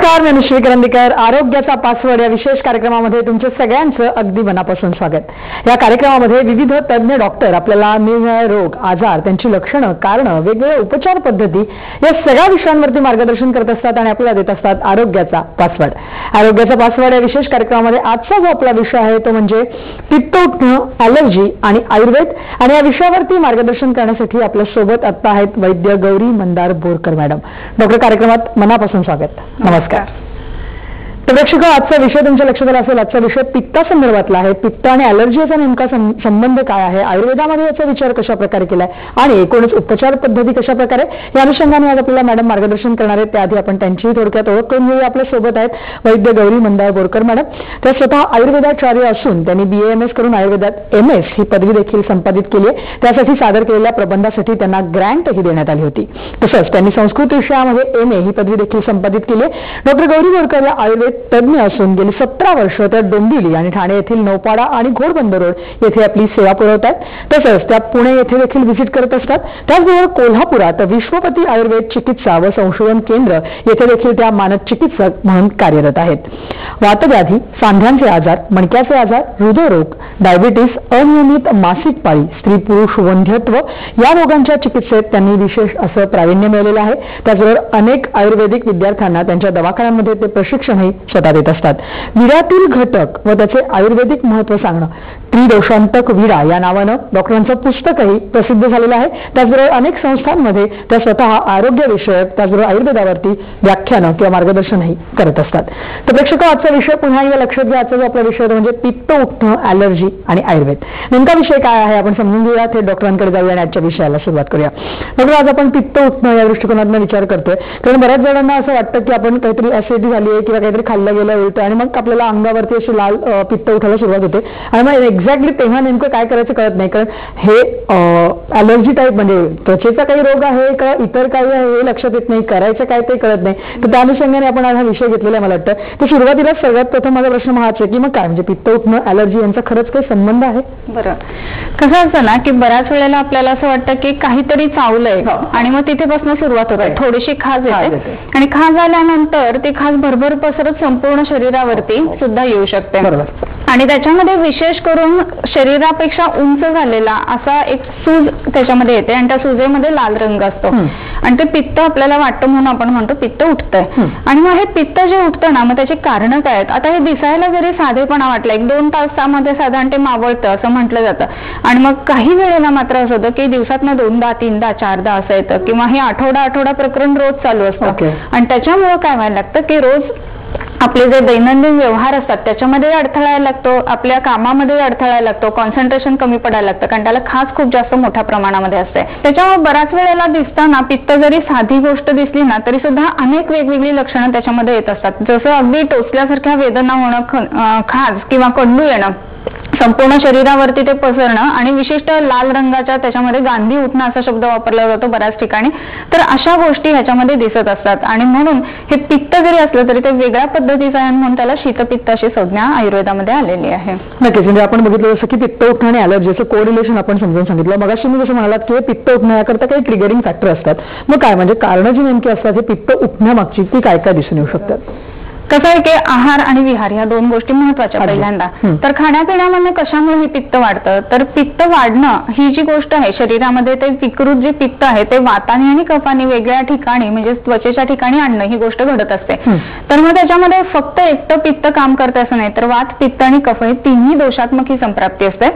नमस्कार, मी अनुश्री करंदीकर. आरोग्याचा पासवर्ड या विशेष कार्यक्रमामध्ये तुमच्या सगळ्यांचं अगदी मनापासून स्वागत. या कार्यक्रमामध्ये विविध तज्ञ डॉक्टर आपल्याला निरनिराळे रोग, आजार, त्यांची लक्षणं, कारणं, वेगवेगळ्या उपचार पद्धती या सगळ्या विषयांवरती मार्गदर्शन करत असतात आणि आपल्याला देत असतात आरोग्याचा पासवर्ड. आरोग्याचा पासवर्ड या विशेष कार्यक्रमामध्ये आजचा जो आपला विषय आहे तो म्हणजे पित्त उठणं, ॲलर्जी आणि आयुर्वेद. आणि या विषयावरती मार्गदर्शन करण्यासाठी आपल्या सोबत आता आहेत वैद्य गौरी मंदार बोरकर मॅडम. डॉक्टर, कार्यक्रमात मनापासून स्वागत. नमस्कार. तर प्रेक्षक, आजचा विषय तुमच्या लक्षात आला असेल. आजचा विषय पित्तासंदर्भातला आहे. पित्त आणि ॲलर्जीचा नेमका संबंध काय आहे, आयुर्वेदामध्ये याचा विचार कशा प्रकारे केलाय आणि एकूणच उपचार पद्धती कशा प्रकारे, या अनुषंगाने आज आपल्याला मॅडम मार्गदर्शन करणार आहेत. त्याआधी आपण त्यांचीही थोडक्यात ओळख करून घेऊया. आपल्या सोबत आहेत वैद्य गौरी मंदार बोरकर मॅडम. त्या स्वतः आयुर्वेदाचार्य असून त्यांनी BAMS करून आयुर्वेदात MS ही पदवी देखील संपादित केली आहे. त्यासाठी सादर केलेल्या प्रबंधासाठी त्यांना ग्रँटही देण्यात आली होती. तसंच त्यांनी संस्कृत विषयामध्ये MA ही पदवी देखील संपादित केली आहे. डॉक्टर गौरी बोरकर या आयुर्वेद तज्ञ असून गेली 17 वर्ष त्या डोंबिवली आणि ठाणे येथील नौपाडा आणि घोडबंदर रोड येथे आपली सेवा पुरवतात. तसंच त्या पुणे येथे देखील व्हिजिट करत असतात. त्याचबरोबर कोल्हापुरात विश्वपती आयुर्वेद चिकित्सा व संशोधन केंद्र येथे देखील त्या मानद चिकित्सक म्हणून कार्यरत आहेत. वातव्याधी, सांध्यांचे आजार, मणक्याचे आजार, हृदयरोग, डायबिटीस, अनियमित मासिक पाळी, स्त्री पुरुष वंध्यत्व या रोगांच्या चिकित्सेत त्यांनी विशेष असं प्रावीण्य मिळवलेलं आहे. त्याचबरोबर अनेक आयुर्वेदिक विद्यार्थ्यांना त्यांच्या दवाखान्यांमध्ये ते प्रशिक्षणही स्वतः देत असतात. विड्यातील घटक व त्याचे आयुर्वेदिक महत्त्व सांगणं, त्रिदोषांतक विडा या नावानं डॉक्टरांचं पुस्तकही प्रसिद्ध झालेलं आहे. त्याचबरोबर अनेक संस्थांमध्ये त्या स्वतः आरोग्यविषयक, त्याचबरोबर आयुर्वेदावरती व्याख्यानं किंवा मार्गदर्शनही करत असतात. तर प्रेक्षक, आजचा विषय पुन्हा एकदा लक्षात घ्या. आजचा जो आपला विषय म्हणजे पित्त उठणं, ॲलर्जी आणि आयुर्वेद. नेमका विषय काय आहे आपण समजून घेऊया. ते डॉक्टरांकडे जाऊया आणि आजच्या विषयाला सुरुवात करूया. डॉक्टर, आज आपण पित्त उठणं या दृष्टिकोनातून विचार करतोय, कारण बऱ्याच जणांना असं वाटतं की आपण काहीतरी ॲसिडिटी झाली आहे किंवा काहीतरी खाल्लं गेलं उलटं आणि मग आपल्याला अंगावरती अशी लाल पित्त उठायला सुरुवात होते आणि मग एक्झॅक्टली तेव्हा नेमकं काय करायचं कळत नाही. कारण हे ॲलर्जी टाईप म्हणजे त्वचेचा काही रोग आहे का इतर काही आहे हे लक्षात येत नाही, करायचं काय ते कळत नाही. तर त्या अनुषंगाने आपण हा विषय घेतलेला आहे. मला वाटतं तर सुरुवातीला सगळ्यात प्रथम माझा प्रश्न हाच आहे की मग काय म्हणजे पित्त उठणं, ॲलर्जी यांचा खरंच काही संबंध आहे? बरं, कसं असतं ना की बऱ्याच वेळेला आपल्याला असं वाटतं की काहीतरी चावलंय आणि मग तिथेपासून सुरुवात होते. थोडीशी खाज येते आणि खाज आल्यानंतर ती खाज भरभर पसरत संपूर्ण शरीरावरती सुद्धा येऊ शकते. आणि त्याच्यामध्ये विशेष करून शरीरापेक्षा उंच झालेला असा एक सूज त्याच्यामध्ये येते आणि त्या सुजेमध्ये लाल रंग असतो आणि ते पित्त आपल्याला वाटतं म्हणून आपण म्हणतो पित्त उठतंय. आणि मग हे पित्त जे उठतं ना, मग त्याची कारणं काय आहेत? आता हे दिसायला जरी साधेपणा वाटलं, 1-2 तासामध्ये साधारण ते मावळतं असं म्हटलं जातं. आणि मग काही वेळेला मात्र असं होतं की दिवसातनं 2दा, 3दा, 4दा असं येतं किंवा हे आठवडा प्रकरण रोज चालू असतं. आणि त्याच्यामुळे काय व्हायला लागतं की रोज आपले जे दैनंदिन व्यवहार असतात त्याच्यामध्ये अडथळा यायला लागतो, आपल्या कामामध्ये अडथळा यायला लागतो, कॉन्सन्ट्रेशन कमी पडायला लागतं कारण त्याला खास खूप जास्त मोठ्या प्रमाणामध्ये असते. त्याच्यामुळे बऱ्याच वेळेला दिसताना पित्त जरी साधी गोष्ट दिसली ना तरी सुद्धा अनेक वेगवेगळी लक्षणं त्याच्यामध्ये येत असतात. जसं अगदी टोचल्यासारख्या वेदना होणं, खाज किंवा कंडू येणं, संपूर्ण शरीरावरती ते पसरणं आणि विशिष्ट लाल रंगाच्या त्याच्यामध्ये गांधी उठणं असा शब्द वापरला जातो बऱ्याच ठिकाणी. तर अशा गोष्टी ह्याच्यामध्ये दिसत असतात आणि म्हणून हे पित्त जरी असलं तरी ते वेगळ्या पद्धतीचं आहे म्हणून त्याला शीतपित्त अशी संज्ञा आयुर्वेदामध्ये आलेली आहे. नक्कीच. म्हणजे आपण बघितलं जसं की पित्त उठणं आणि ॲलर्जीचं कोरिलेशन आपण समजून सांगितलं. मगाशी मी जसं म्हणालात की पित्त उठणं याकरता काही ट्रिगरिंग फॅक्टर असतात. मग काय म्हणजे कारणं जी नेमकी असतात हे पित्त उठण्यामागची ती काय काय दिसून येऊ शकतात? कसं आहे की आहार आणि विहार ह्या 2 गोष्टी महत्वाच्या. पहिल्यांदा तर खाण्यापिण्यामध्ये कशामुळे हे पित्त वाढतं, तर पित्त वाढणं ही जी गोष्ट आहे शरीरामध्ये ते विकृत जे पित्त आहे ते वाताने आणि कफाने वेगळ्या ठिकाणी म्हणजे त्वचेच्या ठिकाणी आणणं ही गोष्ट घडत असते. तर मग त्याच्यामध्ये फक्त एकटं पित्त काम करते असं नाही, तर वात, पित्त आणि कफ हे तिन्ही दोषात्मक ही संप्राप्ती असते.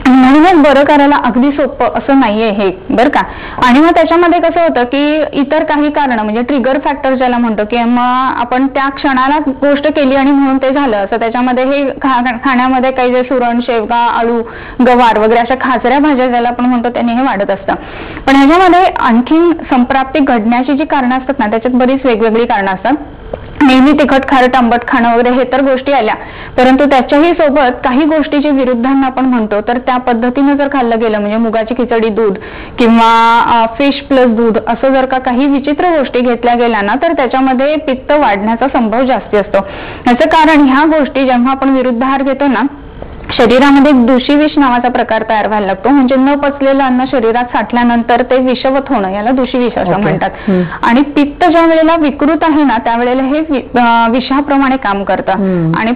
म्हणूनच बरं करायला अगदी सोपं असं नाहीये हे, बरं का. आणि मग त्याच्यामध्ये कसं होतं की इतर काही कारण म्हणजे ट्रिगर फॅक्टर ज्याला म्हणतो की मग आपण त्या क्षणाला गोष्ट केली आणि म्हणून ते झालं असं त्याच्यामध्ये हे खाण्यामध्ये काही जे सुरण, शेवगा, आळू, गवार वगैरे अशा खाचऱ्या भाज्या ज्याला आपण म्हणतो त्यांनी हे वाढत असतं. पण ह्याच्यामध्ये आणखीन संप्राप्ती घडण्याची जी कारणं असतात ना त्याच्यात बरीच वेगवेगळी कारणं असतात. नेहमी तिखट, खारट, आंबट खाणं वगैरे हे तर गोष्टी आल्या, परंतु त्याच्याही सोबत काही गोष्टीची विरुद्धांना आपण म्हणतो तर त्या पद्धतीने जर खाल्लं गेलं म्हणजे मुगाची खिचडी, दूध किंवा फिश प्लस दूध असं जर का काही विचित्र गोष्टी घेतल्या गेल्या ना तर त्याच्यामध्ये पित्त वाढण्याचा संभव जास्ती असतो. याचं कारण ह्या गोष्टी जेव्हा आपण विरुद्ध आहार घेतो ना शरीरामध्ये एक दूषिविष नावाचा प्रकार तयार व्हायला लागतो. म्हणजे न पचलेलं अन्न शरीरात साठल्यानंतर ते विषवत होणं, याला दूषिविष असं म्हणतात. आणि पित्त ज्या वेळेला विकृत आहे ना, त्यावेळेला हे विषाप्रमाणे काम करतं. आणि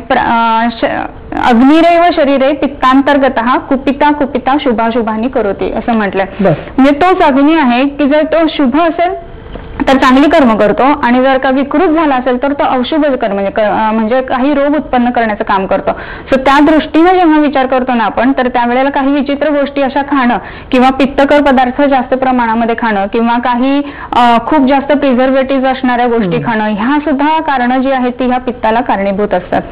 अग्निरेव शरीरे पित्तांतर्गत कुपिता कुपिता शुभाशुभानी करोती असं म्हटलंय. म्हणजे तोच अग्नी आहे की जर तो शुभ असेल तर चांगली कर्म करतो, आणि जर का विकृत झाला असेल तर तो अशुभ कर्म म्हणजे काही रोग उत्पन्न करण्याचं काम करतो. सो त्या दृष्टीने जेव्हा विचार करतो ना आपण, तर त्यावेळेला काही विचित्र गोष्टी अशा खाणं किंवा पित्तकर पदार्थ जास्त प्रमाणामध्ये खाणं किंवा काही खूप जास्त प्रिझर्वेटिव्ह असणाऱ्या गोष्टी खाणं, ह्या सुद्धा कारणं जी आहेत ती ह्या पित्ताला कारणीभूत असतात.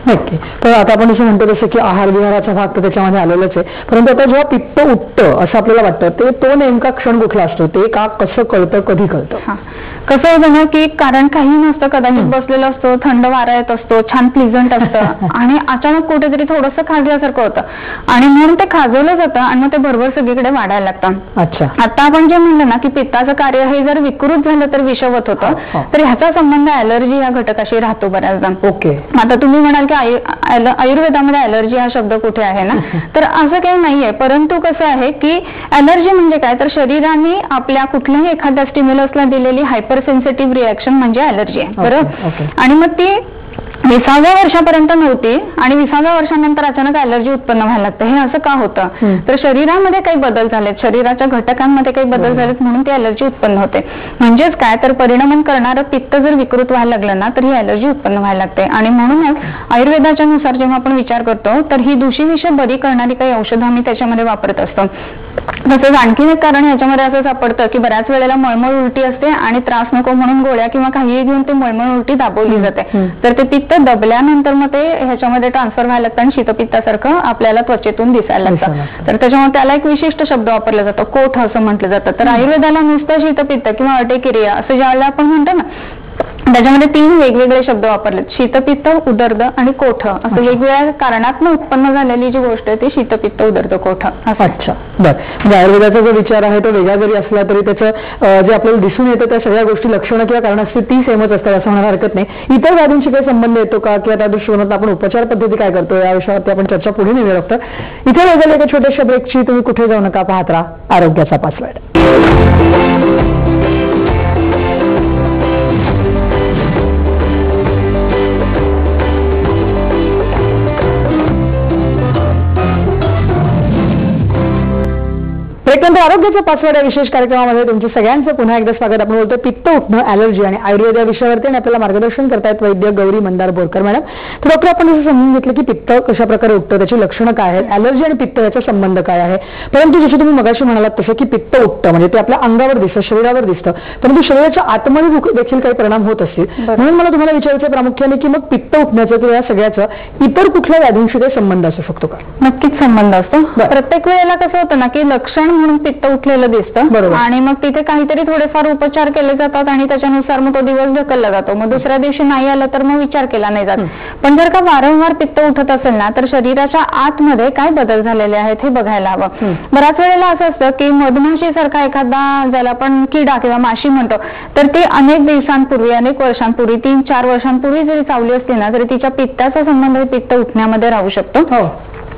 नक्की. तर आता आपण असं म्हणतो तसं की आहार विहाराचा भाग तर त्याच्यामध्ये आलेलाच आहे, परंतु आता जेव्हा पित्त उठतं असं आपल्याला वाटतं, तो नेमका क्षण कुठला असतो, ते का कसं कळतं, कधी कळतं? कसं होतं ना की कारण काही नसतं, कदाचित बसलेलं असतो, थंड वारा येत असतो, छान प्लिझंट असतं आणि अचानक कुठेतरी थोडंसं खाजल्यासारखं होतं आणि म्हणून ते खाजवलं जातं आणि मग ते भरभर सगळीकडे वाढायला लागतं. अच्छा. आता आपण जे म्हणलं ना की पित्ताचं कार्य हे जर विकृत झालं तर विषवत होतं, तर ह्याचा संबंध ॲलर्जी या घटकाशी राहतो बऱ्याचदा. ओके. आता तुम्ही म्हणाल की आयुर्वेदामध्ये ॲलर्जी हा शब्द कुठे आहे ना, तर असं काही नाहीये. परंतु कसं आहे की ॲलर्जी म्हणजे काय, तर शरीराने आपल्या कुठल्याही एखाद्या स्टिम्युलसला दिलेली हायपर सेन्सिटिव्ह रिॲक्शन म्हणजे ॲलर्जी आहे. बरोबर. आणि मग ती 20व्या वर्षापर्यंत नव्हती आणि 20व्या वर्षानंतर अचानक ॲलर्जी उत्पन्न व्हायला लागतं. हे असं का होतं, तर शरीरामध्ये काही बदल झालेत, शरीराच्या घटकांमध्ये काही बदल झालेत म्हणून ती ॲलर्जी उत्पन्न होते. म्हणजेच काय, तर परिणमन करणारं पित्त जर विकृत व्हायला लागलं ना तर ही ॲलर्जी उत्पन्न व्हायला लागते. आणि म्हणूनच आयुर्वेदाच्या नुसार जेव्हा आपण विचार करतो तर ही दूषिविष बरी करणारी काही औषधं आम्ही त्याच्यामध्ये वापरत असतो. तसंच आणखीन एक कारण याच्यामध्ये असं सापडतं की बऱ्याच वेळेला मळमळ उलटी असते आणि त्रास नको म्हणून गोळ्या किंवा काहीही घेऊन ते मळमळ उलटी दाबवली जाते, तर ते पित्त दबल्यानंतर मग ते ह्याच्यामध्ये ट्रान्सफर व्हायला लागतं आणि शीतपित्तासारखं आपल्याला त्वचेतून दिसायला लागतं. तर त्याच्यामुळे त्याला एक विशिष्ट शब्द वापरला जातो, कोठ असं म्हटलं जातं. तर आयुर्वेदाला नुसतं शीतपित्त किंवा अटेकिरिया असं ज्यावेळेला आपण म्हणतो ना, त्याच्यामध्ये 3 वेगवेगळे शब्द वापरलेत, शीतपित्त, उदर्द आणि कोठ. असं वेगवेगळ्या कारणातून उत्पन्न झालेली जी गोष्ट आहे ती शीतपित्त, उदर्द, कोठ. अच्छा. बरं. म्हणजे आयुर्वेदाचा जो विचार आहे तो वेगळा जरी असला तरी त्याचं जे आपल्याला दिसून येतं त्या सगळ्या गोष्टी लक्षणं किंवा कारण असते ती सेमच असतात असं म्हणायला हरकत नाही. इतर व्याधींशी काही संबंध येतो का किंवा त्या दृष्टीकोनातून आपण उपचार पद्धती काय करतो या विषयावरती आपण चर्चा पुढे नेऊया डॉक्टर. इथे वेगळ्या एका छोट्याशा ब्रेकची तुम्ही कुठे जाऊ नका, पाहत राहा आरोग्याचा पासवर्ड. एकंदर आरोग्याचा पासवर्ड या विशेष कार्यक्रमामध्ये तुमच्या सगळ्यांचं पुन्हा एकदा स्वागत. आपण बोलतो पित्त उठणं, ॲलर्जी आणि आयुर्वेद या विषयावरती आणि आपल्याला मार्गदर्शन करतायत वैद्य गौरी मंदार बोरकर मॅडम. तर डॉक्टर, आपण असं समजून घेतलं की पित्त कशा प्रकारे उठतं, त्याची लक्षणं काय आहेत, ॲलर्जी आणि पित्त याचा संबंध काय आहे. परंतु जसं तुम्ही मगाशी म्हणालात तसं की पित्त उठतं म्हणजे ते आपल्या अंगावर दिसतं, शरीरावर दिसतं, परंतु शरीराच्या आतमध्ये देखील काही परिणाम होत असतील. म्हणून मला तुम्हाला विचारायचं प्रामुख्याने की मग पित्त उठण्याचं किंवा या सगळ्याचं इतर कुठल्या व्याधींशी काही संबंध असू शकतो का? नक्कीच संबंध असतो. प्रत्येक वेळेला कसं होतं ना की लक्षण म्हणून पित्त उठलेलं दिसतं आणि मग तिथे काहीतरी थोडेफार उपचार केले जातात आणि त्याच्यानुसार मग तो दिवस ढकलला जातो. मग दुसऱ्या दिवशी नाही आलं तर मग विचार केला नाही जात. पण जर का वारंवार पित्त उठत असेल ना तर शरीराच्या आतमध्ये काय बदल झालेले आहेत हे बघायला हवं. बऱ्याच वेळेला असं असतं की मधमाशी सारखा एखादा ज्याला आपण किडा किंवा माशी म्हणतो, तर ती अनेक दिवसांपूर्वी, अनेक वर्षांपूर्वी, 3-4 वर्षांपूर्वी जरी चावली असती ना तरी तिच्या पित्ताचा संबंध पित्त उठण्यामध्ये राहू शकतो.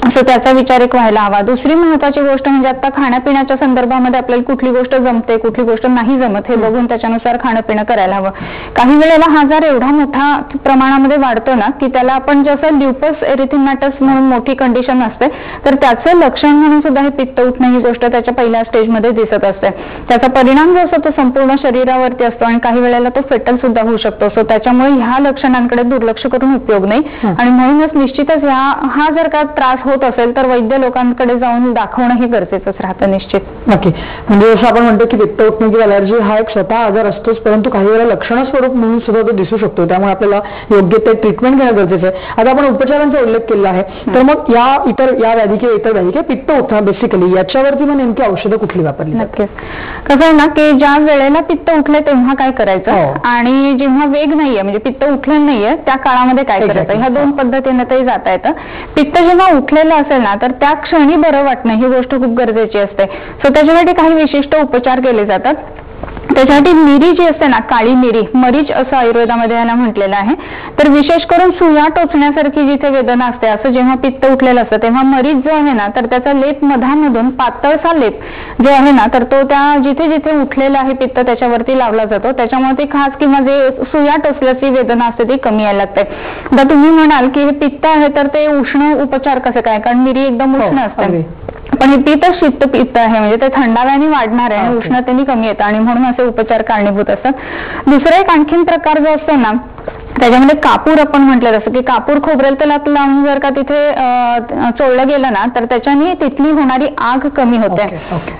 असं त्याचा विचार एक व्हायला हवा. दुसरी महत्वाची गोष्ट म्हणजे आता खाण्यापिण्याच्या संदर्भामध्ये आपल्याला कुठली गोष्ट जमते, कुठली गोष्ट नाही जमत हे बघून त्याच्यानुसार खाणं पिणं करायला हवं. काही वेळेला हा आजार एवढा मोठा प्रमाणामध्ये वाढतो ना की त्याला आपण जसं ल्युपस एरिथेमॅटस म्हणून मोठी कंडिशन असते, तर त्याचं लक्षण म्हणून सुद्धा हे पित्त उठणं ही गोष्ट त्याच्या पहिल्या स्टेजमध्ये दिसत असते. त्याचा परिणाम जो असतो तो संपूर्ण शरीरावरती असतो आणि काही वेळेला तो फेटल सुद्धा होऊ शकतो. सो त्याच्यामुळे ह्या लक्षणांकडे दुर्लक्ष करून उपयोग नाही आणि म्हणूनच निश्चितच हा जर का त्रास होत असेल तर वैद्य लोकांकडे जाऊन दाखवणं हे गरजेचंच राहतं. निश्चित. नक्की. म्हणजे जसं आपण म्हणतो की पित्त उठणे किंवा अलर्जी हा एक स्वतः आजार असतोच, परंतु काही वेळेला लक्षणस्वरूप म्हणून सुद्धा तो दिसू शकतो. त्यामुळे आपल्याला योग्य ते ट्रीटमेंट घेणं गरजेचं आहे. आता आपण उपचारांचा उल्लेख केला आहे, तर मग या व्याधी किंवा इतर व्याधी किंवा पित्त उठणं बेसिकली याच्यावरती मग नेमकी औषधं कुठली वापरली? नक्कीच. कसं आहे ना की ज्या वेळेला पित्त उठले तेव्हा काय करायचं आणि जेव्हा वेग नाहीये म्हणजे पित्त उठलं नाहीये त्या काळामध्ये काय करायचं, ह्या 2 पद्धतीने ते जाता येतं. पित्त जेव्हा उठलेलं असेल ना तर त्या क्षणी बरं वाटणं ही गोष्ट खूप गरजेची असते. सो त्याच्यासाठी काही विशिष्ट उपचार केले जातात. त्याच्यासाठी मिरी जी असते ना, काळी मिरी, मरीच असं आयुर्वेदामध्ये याला म्हटलेलं आहे. तर विशेष करून सुया टोचण्यासारखी जिथे वेदना असते, असं जेव्हा पित्त उठलेलं असतं तेव्हा मरीच जो आहे ना, तर त्याचा लेप मधामधून पातळसा लेप जो आहे ना, तर तो त्या जिथे जिथे उठलेला आहे पित्त त्याच्यावरती लावला जातो. त्याच्यामुळे ती खास किंवा जे सुया टोचल्याची वेदना असते ती कमी यायला लागते. आता तुम्ही म्हणाल की हे पित्त आहे तर ते उष्ण उपचार कसं काय, कारण मिरी एकदम उष्ण असते, पण हे पित्त शीत पित्त आहे, म्हणजे ते थंडाव्याने वाढणार आहे आणि उष्णतेने कमी येतं आणि म्हणून असे उपचार कारणीभूत असतात. दुसरा एक आणखीन प्रकार जो असतो ना, त्याच्यामध्ये कापूर आपण म्हटलं जसं की कापूर खोबरेल तेलात लावून जर का तिथे चोळलं गेलं ना, तर त्याच्याने तिथली होणारी आग कमी होते.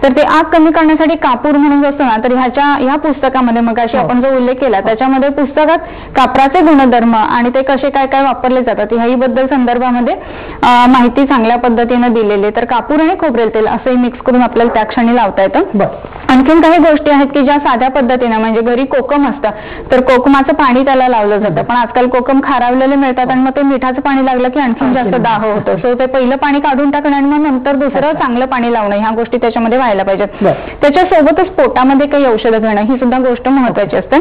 तर ते आग कमी करण्यासाठी कापूर म्हणून असतो ना, तर ह्या पुस्तकामध्ये मगाशी आपण जो उल्लेख केला त्याच्यामध्ये पुस्तकात कापराचे गुणधर्म आणि ते कसे काय काय वापरले जातात ह्याहीबद्दल संदर्भामध्ये माहिती चांगल्या पद्धतीने दिलेली. तर कापूर आणि खोबरेल तेल असंही मिक्स करून आपल्याला त्या क्षणी लावता येतं. आणखीन काही गोष्टी आहेत की ज्या साध्या पद्धतीने, म्हणजे घरी कोकम असतं तर कोकमाचं पाणी त्याला लावलं जातं, पण आजकाल कोकम खारावलेले मिळतात आणि मग ते मिठाचं पाणी लागलं की आणखीन जास्त दाह होतं. सो ते पहिलं पाणी काढून टाकणं आणि मग नंतर दुसरं चांगलं पाणी लावणं, ह्या गोष्टी त्याच्यामध्ये व्हायला पाहिजेत. त्याच्यासोबतच पोटामध्ये काही औषधं घेणं ही सुद्धा गोष्ट महत्वाची असते.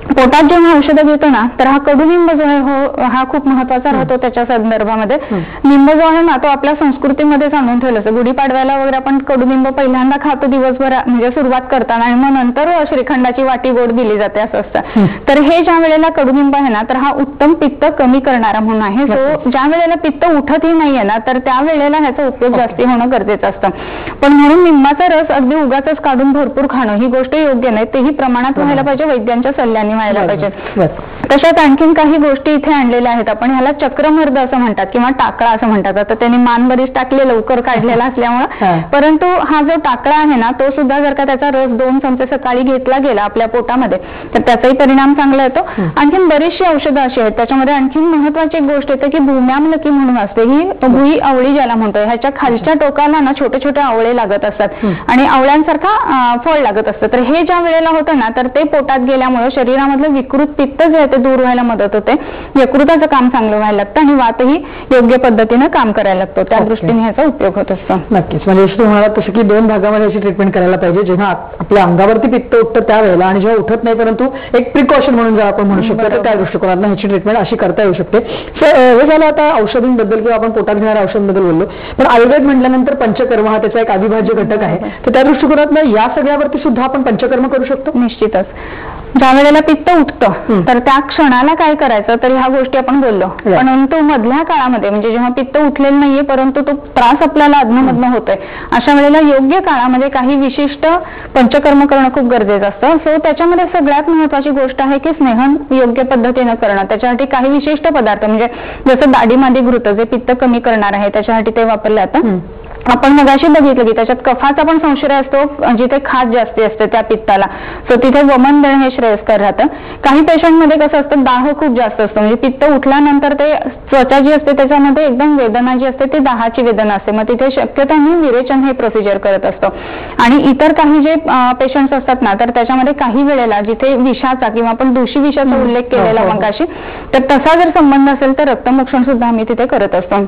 पोटात जेव्हा औषधं घेतो ना, तर हा कडुनिंब जो आहे हा खूप महत्वाचा राहतो त्याच्या संदर्भामध्ये. निंब जो आहे ना, तो आपल्या संस्कृतीमध्येच आणून ठेवलं असतं. गुढीपाडव्याला वगैरे आपण कडुनिंब पहिल्यांदा खातो दिवसभर, म्हणजे सुरुवात करताना, आणि मग नंतर श्रीखंडाची वाटी गोड दिली जाते असं असतं. तर हे ज्या वेळेला कडुनिंब आहे ना, तर हा उत्तम पित्त कमी करणारा म्हणून आहे. सो ज्या वेळेला पित्त उठतही नाहीये ना, तर त्यावेळेला ह्याचा उपयोग जास्ती होणं गरजेचं असतं. पण म्हणून निंबाचा रस अगदी उगाच काढून भरपूर खाणं ही गोष्ट योग्य नाही, तेही प्रमाणात व्हायला पाहिजे, वैद्यांच्या सल्ल्याने व्हायला पाहिजे. तशात आणखीन काही गोष्टी इथे आणलेल्या आहेत. आपण ह्याला चक्रमर्द असं म्हणतात किंवा टाकळा असं म्हणतात. आता त्यांनी मान बरीच टाकले लवकर काढलेला असल्यामुळे, परंतु हा जो टाकळा आहे ना, तो सुद्धा जर का त्याचा रस 2 चमचे सकाळी घेतला गेला आपल्या पोटामध्ये तर त्याचाही परिणाम चांगला येतो. आणखीन बरीचशी औषधं अशी आहेत. त्याच्यामध्ये आणखीन महत्वाची एक गोष्ट येते की भूम्यामलकी म्हणून असते, ही भुई आवळी ज्याला म्हणतो, ह्याच्या खालच्या टोकाला ना छोटे छोटे आवळे लागत असतात आणि आवळ्यांसारखा फळ लागत असतं. तर हे ज्या वेळेला होतं ना, तर ते पोटात गेल्यामुळे शरीरामधलं विकृत पित्त जे आहे ते दूर व्हायला मदत होते, यकृताचं काम चांगलं व्हायला लागतं आणि वातही योग्य पद्धतीनं काम करायला लागतो. त्या दृष्टीने ह्याचा उपयोग होत असतो. नक्कीच. म्हणजे तुम्ही म्हणालात तसं की 2 भागामध्ये याची ट्रीटमेंट करायला पाहिजे, जेव्हा आपल्या अंगावरती पित्त उठतं त्यावेळेला आणि जेव्हा उठत नाही, परंतु एक प्रिकॉशन म्हणून जर आपण म्हणू शकतो तर त्या दृष्टिकोनातून ह्याची ट्रीटमेंट अशी करता येऊ शकते. हे झालं आता औषधांबद्दल किंवा आपण पोटात घेणाऱ्या औषधांबद्दल बोललो, पण आयुर्वेद म्हटल्यानंतर पंचकर्म हा त्याचा एक अविभाज्य घटक आहे. तर त्या दृष्टिकोनातून या सगळ्यावरती सुद्धा आपण पंचकर्म करू शकतो. निश्चितच. ज्या वेळेला पित्त उठतं तर त्या क्षणाला काय करायचं, तर ह्या गोष्टी आपण बोललो. परंतु मधल्या काळामध्ये, म्हणजे जेव्हा पित्त उठलेलं नाहीये परंतु तो त्रास आपल्याला अधनमधनं होतोय, अशा वेळेला योग्य काळामध्ये काही विशिष्ट पंचकर्म करणं खूप गरजेचं असतं. सो त्याच्यामध्ये सगळ्यात महत्वाची गोष्ट आहे की स्नेहन योग्य पद्धतीनं करणं. त्याच्यासाठी काही विशिष्ट पदार्थ, म्हणजे जसं दाढीमादी घृत जे पित्त कमी करणार आहे त्याच्यासाठी ते वापरलं जातं. आपण मगाशी बघितलं की त्याच्यात कफाचा पण संशय असतो, जिथे खाज जास्ती असते त्या पित्ताला, सो तिथे वमन देणं हे श्रेयस्कर राहतं. काही पेशंटमध्ये कसं असतं, दाह खूप जास्त असतो, म्हणजे पित्त उठल्यानंतर ते त्वचा जी असते त्याच्यामध्ये एकदम वेदना जी असते ती दाहाची वेदना असते, मग तिथे शक्यतो आम्ही विरेचन हे प्रोसिजर करत असतो. आणि इतर काही जे पेशंट्स असतात ना, तर त्याच्यामध्ये काही वेळेला जिथे विषाचा किंवा आपण दूषी विषाचा उल्लेख केलेला मगाशी, तर तसा जर संबंध असेल तर रक्तमोक्षण सुद्धा आम्ही तिथे करत असतो.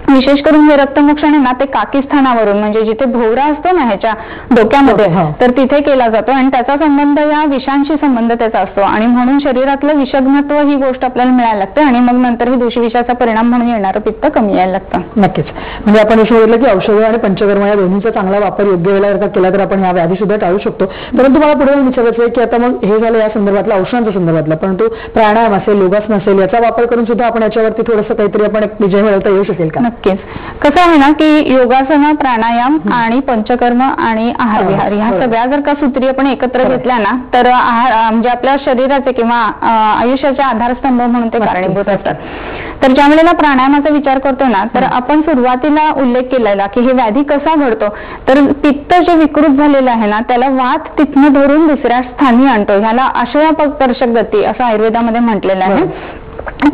विशेष करून हे रक्तमोक्षण आहे ना, ते स्थानावरून, म्हणजे जिथे भोवरा असतो ना ह्याच्या डोक्यामध्ये, तर तिथे केला जातो आणि त्याचा संबंध या विषांशी संबंध त्याचा असतो आणि म्हणून शरीरातलं विषघ्नत्व ही गोष्ट आपल्याला मिळायला लागते आणि मग नंतर ही दूषी विषाचा परिणाम म्हणून येणारं पित्त कमी यायला लागतं. नक्कीच. म्हणजे आपण विषय बोललो की औषधं आणि पंचकर्म या दोन्हीचा चांगला वापर योग्य वेळेला केला तर आपण या व्याधी सुद्धा टाळू शकतो. परंतु मला पुढे विचारायचं आहे की आता मग हे झालं या संदर्भातलं औषधांच्या संदर्भातलं, परंतु प्राणायाम असेल, योगासन असेल, याचा वापर करून सुद्धा आपण याच्यावरती थोडंसं काहीतरी आपण एक विजय मिळवता येऊ शकेल का? नक्कीच. कसं आहे ना की योगासन, प्राणायाम आणि पंचकर्म आणि आहार विहार ह्या सगळ्या जर का सूत्री आपण एकत्र घेतल्या ना, तर आहार म्हणजे आपल्या शरीराचे किंवा आयुष्याचे आधारस्तंभ म्हणून ते कारणीभूत असतात. तर ज्या वेळेला प्राणायामाचा विचार करतो ना, तर आपण सुरुवातीला उल्लेख केलेला की हे व्याधी कसा घडतो, तर पित्त जे विकृत झालेलं आहे ना त्याला वात तिथनं धरून दुसऱ्या स्थानी आणतो, ह्याला आशयापकर्षक गती असं आयुर्वेदामध्ये म्हटलेलं आहे.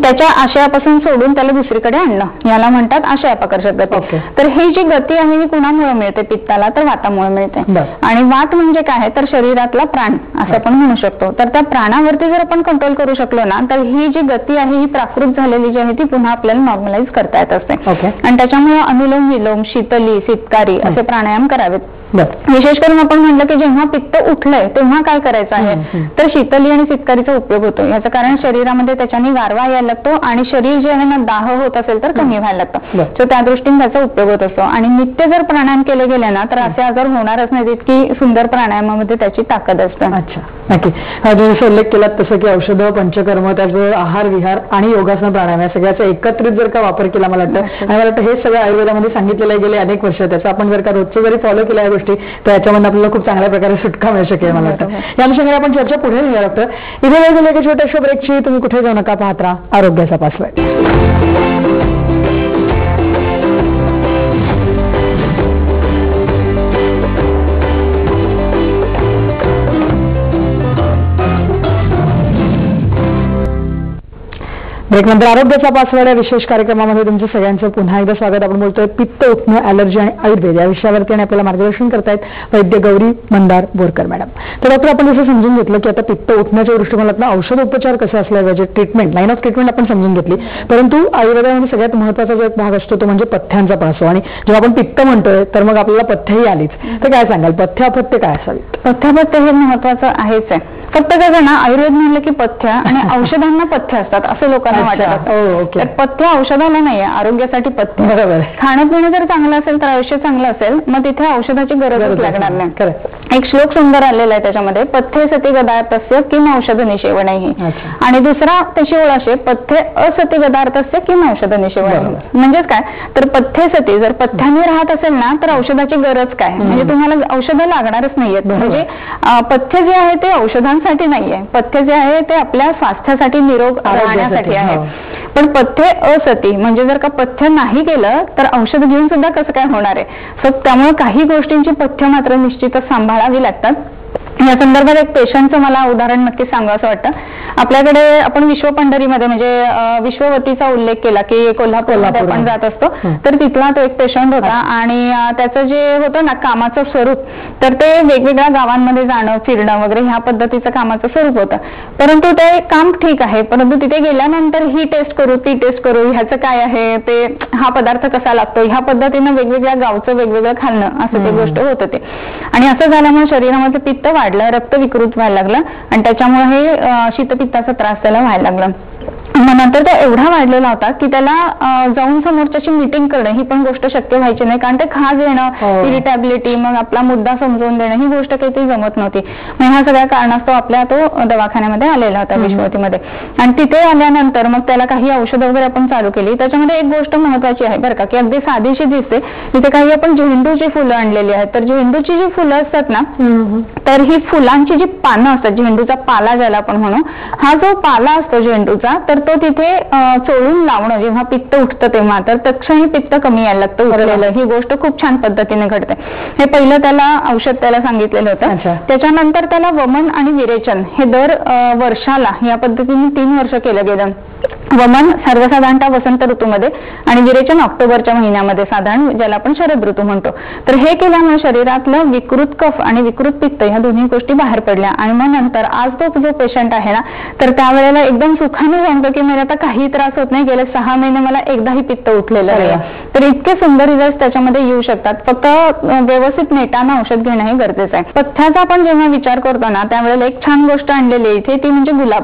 त्याच्या आशयापासून सोडून त्याला दुसरीकडे आणणं याला म्हणतात आशयापकर्षक गती. तर ही जी गती आहे ही कुणामुळे मिळते पित्ताला, तर वातामुळे मिळते. आणि वात म्हणजे काय, तर शरीरातला प्राण असं आपण म्हणू शकतो. तर त्या प्राणावरती जर आपण कंट्रोल करू शकलो ना, तर ही जी गती आहे ही प्राकृत झालेली जी आहे ती पुन्हा आपल्याला नॉर्मलाइज करता येत असते. आणि त्याच्यामुळे अनुलोम विलोम, शीतली, सितकारी असे प्राणायाम करावेत. विशेष करून आपण म्हटलं की जेव्हा पित्त उठलंय तेव्हा काय करायचं आहे, तर शीतली आणि पिचकारीचा उपयोग होतो. याचं कारण शरीरामध्ये त्याच्याने गारवा यायला लागतो आणि शरीर जे आहे ना दाह होत असेल तर कमी व्हायला लागतं. सो त्या दृष्टीने त्याचा उपयोग होत असतो. आणि नित्य जर प्राणायाम केले गेले ना तर असे आजार होणारच नाही, इतकी सुंदर प्राणायामामध्ये त्याची ताकद असते. अच्छा, नक्की. जसं उल्लेख केला तसं की औषधं, पंचकर्म, त्याचबरोबर आहार विहार आणि योगासन प्राणायाम या सगळ्याचा एकत्रित जर का वापर केला मला वाटतं, आणि मला वाटतं हे सगळं आयुर्वेदामध्ये सांगितलेलं गेले अनेक वर्ष, त्याचा आपण जर का रोजचं जरी फॉलो केल्या या गोष्टी तर याच्यामध्ये आपल्याला खूप चांगल्या प्रकारे सुटका मिळू शकेल मला वाटतं. या अनुषंगाने आपण चर्चा पुढे नेऊया डॉक्टर. इथे वेळ गेले की छोट्याशा ब्रेकची, तुम्ही कुठे जाऊ नका, पाहत राहा आरोग्याचा पासवर्ड. ब्रेकनंतर आरोग्याचा पासवर्ड या विशेष कार्यक्रमामध्ये तुमचं सगळ्यांचं पुन्हा एकदा स्वागत. आपण बोलतोय पित्त उठणं, ॲलर्जी आणि आयुर्वेद या विषयावरती, आणि आपल्याला मार्गदर्शन करतायत वैद्य गौरी मंदार बोरकर मॅडम. तर डॉक्टर, आपण जसं समजून घेतलं की आता पित्त उठण्याच्या दृष्टिकोनातून औषध उपचार कसे असले पाहिजे, ट्रीटमेंट, लाईन ऑफ ट्रीटमेंट आपण समजून घेतली, परंतु आयुर्वेदामध्ये सगळ्यात महत्त्वाचा जो एक भाग असतो तो म्हणजे पथ्यांचा पण असतो. आणि जेव्हा आपण पित्त म्हणतोय तर मग आपल्याला पथ्यही आलीच, तर काय सांगाल, पथ्य अपथ्य काय असावीत? पथ्यापथ्य हे महत्वाचं आहेच आहे. फक्त काय ना, आयुर्वेद म्हणलं की पथ्य आणि औषधांना पथ्य असतात असं लोकांना वाटत. तर पथ्य औषधाला नाहीये, आरोग्यासाठी पथ्य. बरोबर. खाणं पिणं जर चांगलं असेल तर आयुष्य चांगलं असेल, मग तिथे औषधाची गरजच लागणार नाही. एक श्लोक सुंदर आलेला आहे त्याच्यामध्ये, पथ्ये सती गदार्थस्य किम औषध निषेवणही. आणि दुसरा त्याची ओळ अशी, पथ्ये असती गदार्थस्य किम औषध निषेवणही. म्हणजेच काय, तर पथ्ये सती जर पथ्याने राहत असेल ना तर औषधाची गरज काय, म्हणजे तुम्हाला औषधं लागणारच नाहीयेत. म्हणजे पथ्य जे आहे ते औषधांसाठी नाहीये, पथ्य जे आहे ते आपल्या स्वास्थ्यासाठी, निरोग राहण्यासाठी आहे. पण पथ्य असती म्हणजे जर का पथ्य नाही केलं तर औषध घेऊन सुद्धा कसं काय होणार आहे. सो त्यामुळे काही गोष्टींची पथ्य मात्र निश्चितच सांभाळावी लागतात. या संदर्भात एक पेशंटचं मला उदाहरण नक्की सांगा असं वाटतं. आपल्याकडे आपण विश्व पंढरीमध्ये म्हणजे विश्ववतीचा उल्लेख केला की कोल्हापूरमध्ये आपण जात असतो, तर तिथला तो एक पेशंट होता आणि त्याचं जे होतं ना कामाचं स्वरूप, तर ते वेगवेगळ्या गावांमध्ये जाणं, फिरणं वगैरे ह्या पद्धतीचं कामाचं स्वरूप होतं. परंतु ते काम ठीक आहे, परंतु तिथे गेल्यानंतर ही टेस्ट करू, ती टेस्ट करू, ह्याचं काय आहे ते, हा पदार्थ कसा लागतो, ह्या पद्धतीनं वेगवेगळ्या गावचं वेगवेगळं खाणं असं ते गोष्ट होत होते. आणि असं झाल्यामुळे शरीरामध्ये पित्त वाढलं, रक्त विकृत व्हायला लागलं आणि त्याच्यामुळे हे शीतपित्ताचा त्रास त्याला व्हायला लागला. नंतर तो एवढा वाढलेला होता की त्याला जाऊन समोरच्याची मीटिंग करणं ही पण गोष्ट शक्य व्हायची नाही, कारण ते खाज येणं, इरिटॅबिलिटी, मग आपला मुद्दा समजून देणं ही गोष्ट काही ती जमत नव्हती. मग ह्या सगळ्या कारणास्तव आपल्या तो दवाखान्यामध्ये आलेला होता विश्ववतीमध्ये. आणि तिथे आल्यानंतर मग त्याला काही औषधं वगैरे आपण चालू केली. त्याच्यामध्ये एक गोष्ट महत्वाची आहे बरं का, की अगदी साधीशी दिसते, तिथे काही आपण झेंडूची फुलं आणलेली आहेत. तर झेंडूची जी फुलं असतात ना, तर ही फुलांची जी पानं असतात, झेंडूचा पाला ज्याला आपण म्हणू, हा जो पाला असतो झेंडूचा, तर तो तिथे चोळून लावणं जेव्हा पित्त उठतं तेव्हा, तर तत्क्षणी पित्त कमी यायला लागतं उठलेलं. ही गोष्ट खूप छान पद्धतीने घडते. हे पहिलं त्याला औषध त्याला सांगितलेलं होतं. त्याच्यानंतर त्याला वमन आणि विरेचन हे दर वर्षाला या पद्धतीने 3 वर्ष केलं गेलं. वमन सर्वसाधारणतः वसंत ऋतूमध्ये आणि विरेचन ऑक्टोबरच्या महिन्यामध्ये, साधारण ज्याला आपण शरद ऋतू म्हणतो. तर हे केल्यामुळे शरीरातलं विकृत कफ आणि विकृत पित्त ह्या दोन्ही गोष्टी बाहेर पडल्या. आणि मग नंतर आज तो जो पेशंट आहे ना, तर त्यावेळेला एकदम सुखाने सांगतो की मला आता काही त्रास होत नाही, गेले 6 महिने मला एकदाही पित्त उठलेलं नाही. तर इतके सुंदर रिझल्ट त्याच्यामध्ये येऊ शकतात. फक्त व्यवस्थित नेटानं औषध घेणं हे गरजेचं आहे. पथ्याचा आपण जेव्हा विचार करतो ना, त्यावेळेला एक छान गोष्ट आणलेली इथे, ती म्हणजे गुलाब.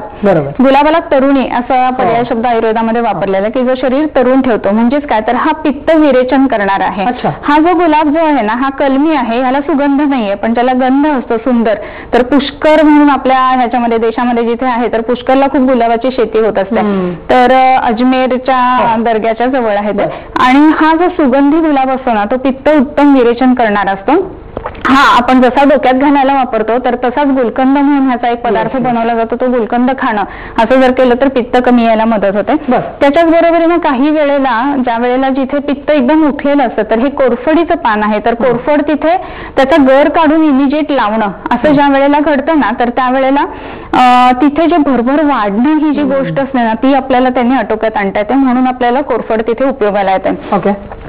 गुलाबाला तरुणी असा पर्याय शब्द आयुर्वेदामध्ये वापरलेला, की जो शरीर तरुण ठेवतो. म्हणजेच काय, तर हा पित्त विरेचन करणार आहे. हा जो गुलाब जो आहे ना, हा कलमी आहे, ह्याला सुगंध नाहीये, पण त्याला गंध असतो सुंदर. तर पुष्कर म्हणून आपल्या ह्याच्यामध्ये देशामध्ये जिथे आहे, तर पुष्करला खूप गुलाबाची शेती होत असते. तर अजमेरच्या दर्ग्याच्या जवळ आहे ते. आणि हा जो सुगंधी गुलाब असतो ना, तो पित्त उत्तम विरेचन करणारा असतो. हा आपण जसा डोक्यात घालायला वापरतो, तर तसाच गुलकंद म्हणून ह्याचा एक पदार्थ बनवला जातो. तो गुलकंद खाणं असं जर केलं तर पित्त कमी यायला मदत होते. त्याच्याच बरोबरीने काही वेळेला ज्या वेळेला जिथे पित्त एकदम उठलेलं असतं, तर हे कोरफडीचं पान आहे, तर कोरफड तिथे त्याचा गर काढून इमिजिएट लावणं असं ज्या वेळेला घडतं ना, तर त्यावेळेला तिथे जे भरभर वाढणं ही जी गोष्ट असते ना, ती आपल्याला त्यांनी आटोक्यात आणता येते. म्हणून आपल्याला कोरफड तिथे उपयोगाला येते.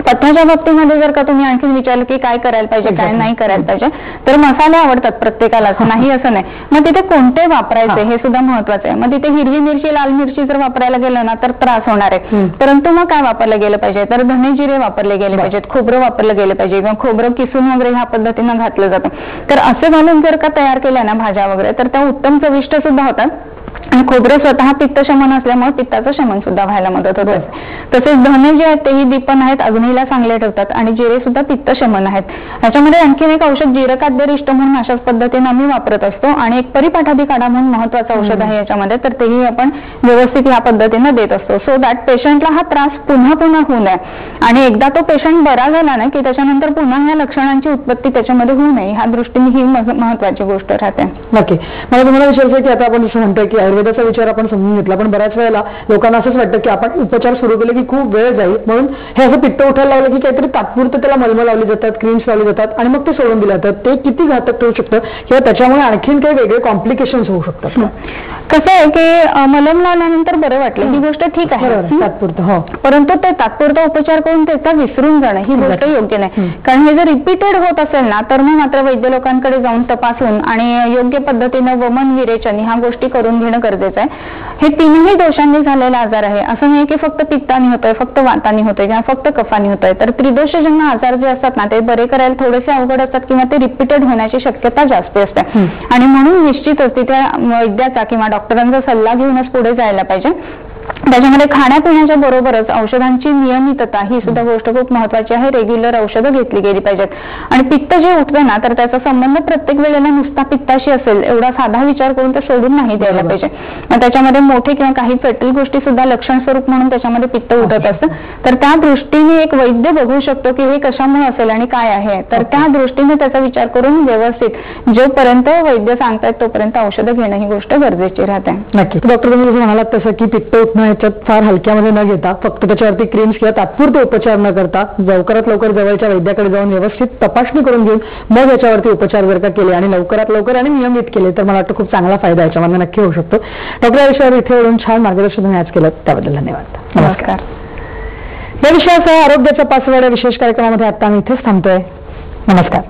पथ्याच्या बाबतीमध्ये जर का तुम्ही आणखी विचारलं की काय करायला पाहिजे काय नाही करायला पाहिजे, तर मसाले आवडतात प्रत्येकाला, नाही असं नाही. मग तिथे कोणते वापरायचे हे सुद्धा महत्वाचं आहे. मग तिथे हिरवी मिरची लाल मिरची जर वापरायला गेलं ना तर त्रास होणार आहे. परंतु मग काय वापरलं गेलं पाहिजे, तर धने जिरे वापरले गेले पाहिजेत, खोबरं वापरलं गेलं पाहिजे किंवा खोबरं किसून वगैरे ह्या पद्धतीनं घातलं जातं. तर असे घालून जर का तयार केल्या ना भाज्या वगैरे तर त्या उत्तम चविष्ट सुद्धा होतात. आणि खोबरं स्वतः पित्तशमन असल्यामुळे पित्ताचं शमन सुद्धा व्हायला मदत होते. तसेच धने जे आहेत तेही दीपन आहेत, अग्नीला चांगले ठेवतात आणि जिरे सुद्धा पित्तशमन आहेत. याच्यामध्ये आणखीन एक औषध जिरकाद्यरिष्ट म्हणून अशाच पद्धतीने आम्ही वापरत असतो आणि एक परिपाठादी काढा म्हणून महत्वाचं औषध आहे याच्यामध्ये, तर तेही आपण व्यवस्थित ह्या पद्धतीने देत असतो. सो दॅट पेशंटला हा त्रास पुन्हा होऊ नये आणि एकदा तो पेशंट बरा झाला ना की त्याच्यानंतर पुन्हा ह्या लक्षणांची उत्पत्ती त्याच्यामध्ये होऊ नये ह्या दृष्टीने ही महत्वाची गोष्ट राहते. नक्की. मला तुम्हाला विचारायचं की आता आपण जसं म्हणतोय की आयुर्वेदाचा विचार आपण समजून घेतला, पण बऱ्याच वेळेला लोकांना असंच वाटतं की आपण उपचार सुरू केले की खूप वेळ जाईल, म्हणून हे असं पित्त उठायला लावलं की काहीतरी तात्पुरतं त्याला मलमं लावली जातात, क्रीम्स लावली जातात आणि मग ते सोडून दिले जातात. ते किती घातक होऊ शकतं किंवा त्याच्यामुळे आणखीन काही वेगळे कॉम्प्लिकेशन्स होऊ शकतात? कसं आहे की मलम लावल्यानंतर बरं वाटलं ही गोष्ट ठीक आहे तात्पुरतं, हो, परंतु ते तात्पुरता उपचार करून त्याचा विसरून जाणं ही गोष्ट योग्य नाही. कारण हे जर रिपीटेड होत असेल ना तर मग मात्र वैद्य लोकांकडे जाऊन तपासून आणि योग्य पद्धतीनं वमन विरेचन ह्या गोष्टी करून घेणं गरजेचं आहे. हे तीनही दोषांनी झालेला आजार आहे. असं नाही की फक्त पित्तानी होतोय, फक्त वातानी होतोय किंवा फक्त कफानी होतोय. तर त्रिदोषजन्य आजार जे असतात ना ते बरे करायला थोडेसे अवघड असतात किंवा ते रिपीटेड होण्याची शक्यता जास्त असते आणि म्हणून निश्चितच तिथे वैद्याचा किंवा डॉक्टरांचा सल्ला घेऊनच पुढे जायला पाहिजे. त्याच्यामध्ये खाण्यापिण्याच्या बरोबरच औषधांची नियमितता ही सुद्धा गोष्ट खूप महत्वाची आहे. रेग्युलर औषधं घेतली गेली पाहिजेत आणि पित्त जे उठतं ना तर त्याचा संबंध प्रत्येक वेळेला नुसता पित्ताशी असेल एवढा साधा विचार करून ते सोडून नाही द्यायला पाहिजे. मग त्याच्यामध्ये मोठे किंवा काही जटिल गोष्टी सुद्धा लक्षण स्वरूप म्हणून त्याच्यामध्ये पित्त उठत असतं. तर त्या दृष्टीने एक वैद्य बघू शकतो की हे कशामुळे असेल आणि काय आहे, तर त्या दृष्टीने त्याचा विचार करून व्यवस्थित जोपर्यंत वैद्य सांगतायत तोपर्यंत औषधं घेणं ही गोष्ट गरजेची राहते. नक्की. डॉक्टर तुम्ही जसं म्हणालात तसं की पित्त उठणं याच्यात फार हलक्यामध्ये न घेता फक्त त्याच्यावरती क्रीम्स किंवा तात्पुरते उपचार न करता लवकरात लवकर जवळच्या वैद्याकडे जाऊन व्यवस्थित तपासणी करून घेऊन मग याच्यावरती उपचार जर का केले आणि लवकरात लवकर आणि नियमित केले तर मला वाटतं खूप चांगला फायदा याच्यामध्ये नक्की होऊ शकतो. डॉक्टर या विषयावर इथे येऊन छान मार्गदर्शन तुम्ही आज केलं त्याबद्दल धन्यवाद. नमस्कार. या विषयासह आरोग्याच्या 5 विशेष कार्यक्रमामध्ये आता आम्ही इथेच थांबतोय. नमस्कार.